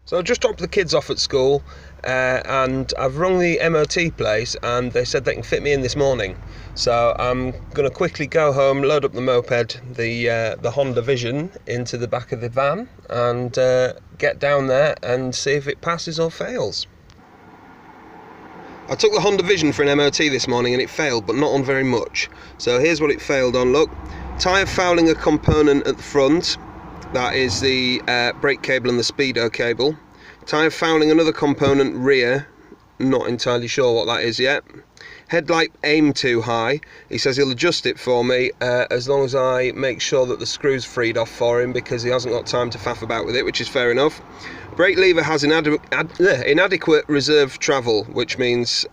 So I just dropped the kids off at school and I've rung the MOT place and they said they can fit me in this morning. So I'm going to quickly go home, load up the moped, the Honda Vision, into the back of the van and get down there and see if it passes or fails. I took the Honda Vision for an MOT this morning and it failed, but not on very much. So here's what it failed on. Look, tyre fouling a component at the front. That is the brake cable and the speedo cable. Tyre fouling another component rear. Not entirely sure what that is yet. Headlight aimed too high. He says he'll adjust it for me as long as I make sure that the screw's freed off for him, because he hasn't got time to faff about with it, which is fair enough. Brake lever has inadequate reserve travel, which means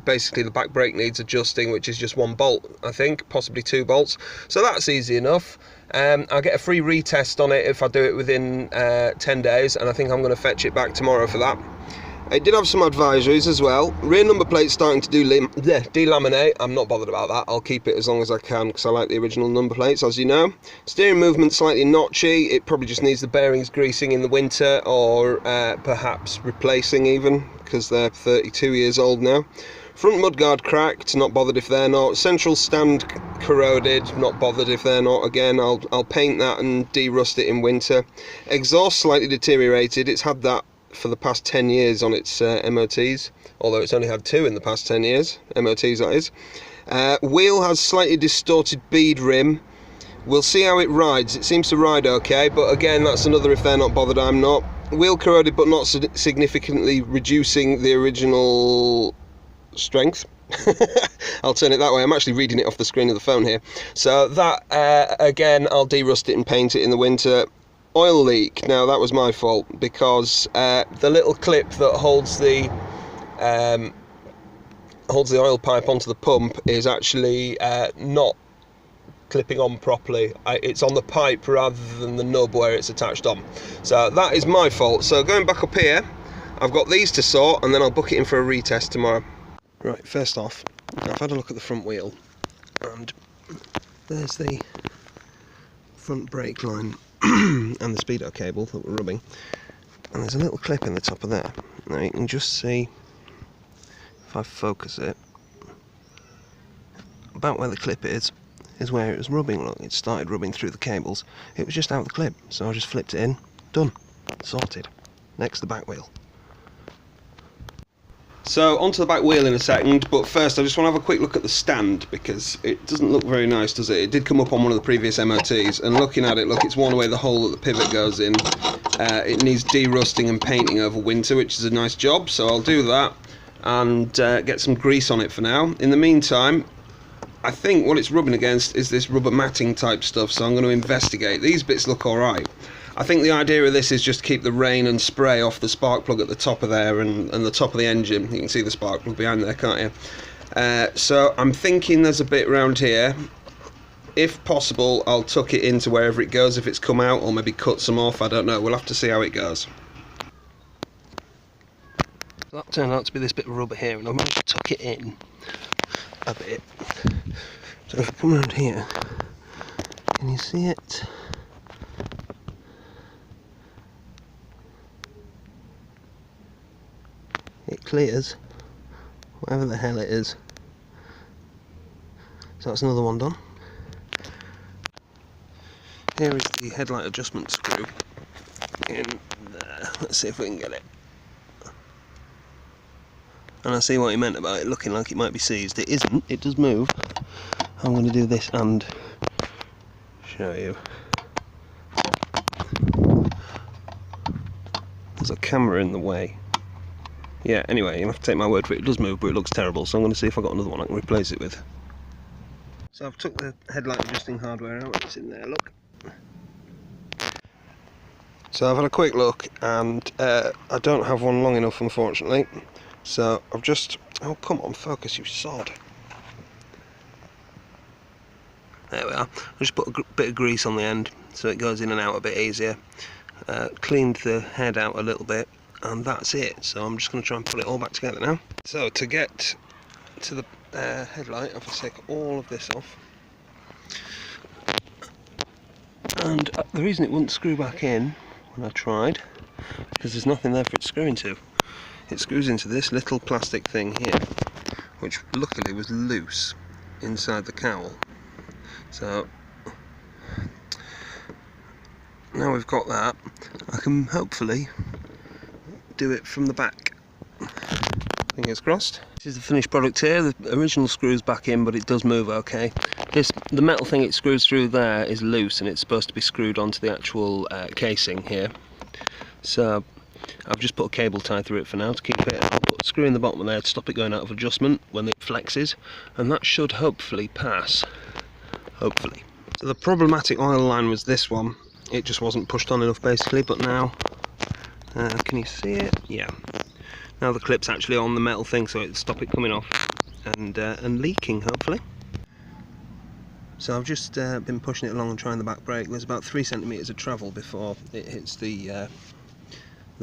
basically the back brake needs adjusting, which is just one bolt, I think, possibly 2 bolts. So that's easy enough. I'll get a free retest on it if I do it within 10 days, and I think I'm going to fetch it back tomorrow for that. It did have some advisories as well. Rear number plate's starting to delaminate. I'm not bothered about that. I'll keep it as long as I can because I like the original number plates, as you know. Steering movement slightly notchy. It probably just needs the bearings greasing in the winter, or perhaps replacing even, because they're 32 years old now. Front mudguard cracked, not bothered if they're not. Central stand corroded, not bothered if they're not. Again, I'll paint that and de-rust it in winter. Exhaust slightly deteriorated. It's had that for the past 10 years on its MOTs, although it's only had 2 in the past 10 years, MOTs that is. Wheel has slightly distorted bead rim. We'll see how it rides. It seems to ride okay, but again, that's another if they're not bothered, I'm not. Wheel corroded, but not significantly reducing the original strength. I'll turn it that way. I'm actually reading it off the screen of the phone here. So that, again, I'll de-rust it and paint it in the winter. Oil leak. Now that was my fault, because the little clip that holds the oil pipe onto the pump is actually not clipping on properly. It's on the pipe rather than the nub where it's attached on. So that is my fault. So going back up here, I've got these to sort, and then I'll book it in for a retest tomorrow. Right, first off, I've had a look at the front wheel, and there's the front brake line and the speedo cable that we're rubbing, and there's a little clip in the top of there. Now you can just see, if I focus it, about where the clip is where it was rubbing. Look, it started rubbing through the cables. It was just out of the clip, so I just flipped it in. Done. Sorted. Next, the back wheel. So onto the back wheel in a second, but first I just want to have a quick look at the stand, because it doesn't look very nice, does it? It did come up on one of the previous MOTs, and looking at it, look, it's worn away the hole that the pivot goes in. It needs de-rusting and painting over winter, which is a nice job, so I'll do that and get some grease on it for now. In the meantime, I think what it's rubbing against is this rubber matting type stuff, so I'm going to investigate. These bits look alright. I think the idea of this is just to keep the rain and spray off the spark plug at the top of there and the top of the engine. You can see the spark plug behind there, can't you? So I'm thinking there's a bit around here. If possible, I'll tuck it into wherever it goes if it's come out, or maybe cut some off, I don't know. We'll have to see how it goes. So that turned out to be this bit of rubber here, and I'm going to tuck it in a bit. So if I come around here, can you see it? It clears, whatever the hell it is. So that's another one done. Here is the headlight adjustment screw in there. Let's see if we can get it. And I see what he meant about it looking like it might be seized. It isn't, it does move. I'm going to do this and show you. There's a camera in the way. Yeah, anyway, you have to take my word for it. It does move, but it looks terrible, so I'm going to see if I've got another one I can replace it with. So I've took the headlight adjusting hardware out. It's in there, look. So I've had a quick look, and I don't have one long enough, unfortunately. So I've just... Oh, come on, focus, you sod. There we are. I just put a bit of grease on the end, so it goes in and out a bit easier. Cleaned the head out a little bit, and that's it. So I'm just going to try and put it all back together now. So to get to the headlight, I've to take all of this off, and the reason it wouldn't screw back in when I tried, because there's nothing there for it to screw into. It screws into this little plastic thing here, which luckily was loose inside the cowl. So now we've got that, I can hopefully do it from the back. Fingers crossed. This is the finished product here. The original screw's back in, but it does move okay. The metal thing it screws through there is loose, and it's supposed to be screwed onto the actual casing here. So I've just put a cable tie through it for now to keep it. I'll put a screw in the bottom there to stop it going out of adjustment when it flexes, and that should hopefully pass. Hopefully. So the problematic oil line was this one. It just wasn't pushed on enough basically, but now, can you see it? Yeah. Now the clip's actually on the metal thing, so it'll stop it coming off and leaking, hopefully. So I've just been pushing it along and trying the back brake. There's about 3 centimetres of travel before it hits the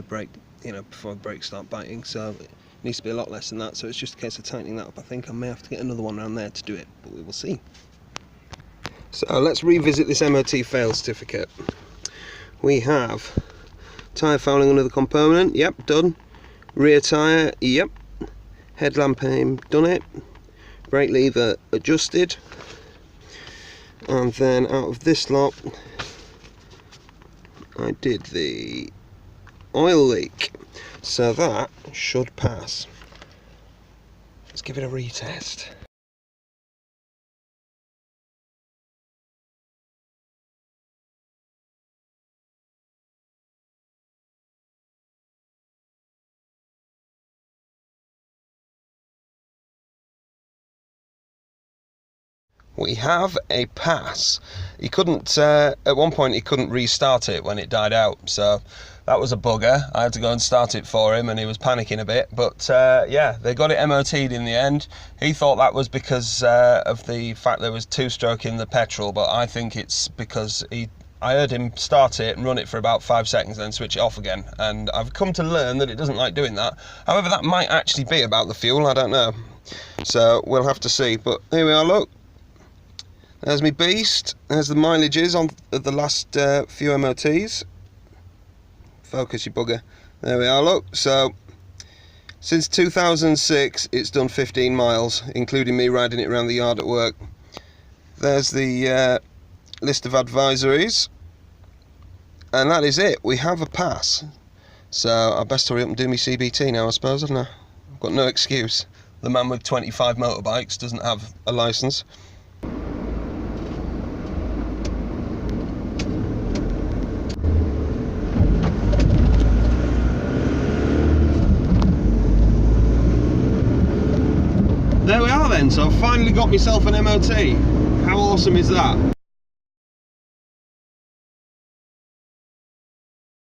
brake, before the brakes start biting, so it needs to be a lot less than that, so it's just a case of tightening that up. I think I may have to get another one around there to do it, but we will see. So let's revisit this MOT fail certificate. We have tyre fouling under the component, yep, done. Rear tyre, yep. Headlamp aim, done it. Brake lever adjusted. And then out of this lot, I did the oil leak. So that should pass. Let's give it a retest. We have a pass. He couldn't, at one point he couldn't restart it when it died out, so that was a bugger. I had to go and start it for him and he was panicking a bit, but yeah, they got it MOT'd in the end. He thought that was because of the fact there was 2-stroke in the petrol, but I think it's because I heard him start it and run it for about 5 seconds, then switch it off again, and I've come to learn that it doesn't like doing that. However, that might actually be about the fuel, I don't know. So we'll have to see, but here we are, look. There's my beast. There's the mileages on the last few MOTs. Focus, you bugger. There we are, look. So, since 2006, it's done 15 miles, including me riding it around the yard at work. There's the list of advisories. And that is it. We have a pass. So, I best hurry up and do my CBT now, I suppose, haven't I? I've got no excuse. The man with 25 motorbikes doesn't have a licence. There we are then, so I've finally got myself an MOT. How awesome is that?